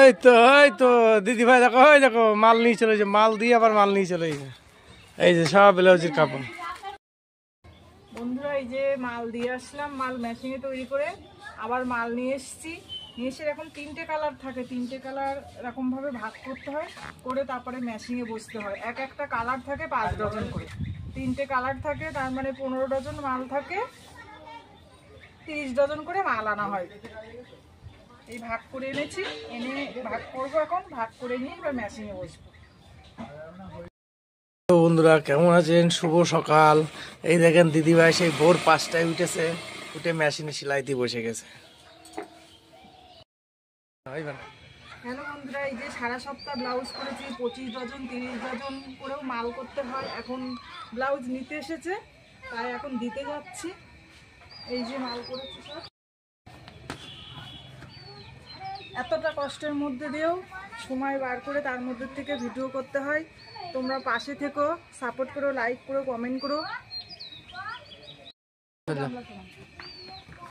এই তো দিদি ভাই দেখো, ওই দেখো মাল নিয়ে চলে গেছে, মাল দিয়ে আবার মাল নিয়ে চলে গেছে। এই যে সব ব্লাউজের কাপড়। বন্ধুরা এই যে মাল দিয়ে আসলাম, মাল মেশিনে তৈরি করে আবার মাল নিয়ে এসেছি। নিয়ে এসে এখন 3টে কালার থাকে, 3টে কালার এরকম ভাবে ভাগ করতে হয়, করে তারপরে মেশিনে বসতে হয়। এক একটা কালার থাকে 5 ডজন করে, 3টে কালার থাকে, তার মানে 15 ডজন মাল থাকে, 30 ডজন করে মাল আনা হয়। এই ভাগ করে এনেছি, এনে ভাগ করবো, এখন ভাগ করে নিয়ে এবার মেশিনে বসবো। বন্ধুরা কেমন আছেন? শুভ সকাল। এই দেখেন দিদিভাই সেই ভোর 5টায় উঠেছে, উঠে মেশিনে সেলাই দিয়ে বসে গেছে। হ্যালো বন্ধুরা, এই যে সারা সপ্তাহ ব্লাউজ করেছি, 25 ডজন 30 ডজন করেও মাল করতে হয়। এখন ব্লাউজ নিতে এসেছে, তাই এখন দিতে যাচ্ছি। এই যে মাল করেছি সব, এতটা কষ্টের মধ্যে দিয়েও সময় বার করে তার মধ্যে থেকে ভিডিও করতে হয়। তোমরা পাশে থেকো, সাপোর্ট করো, লাইক করো, কমেন্ট করো।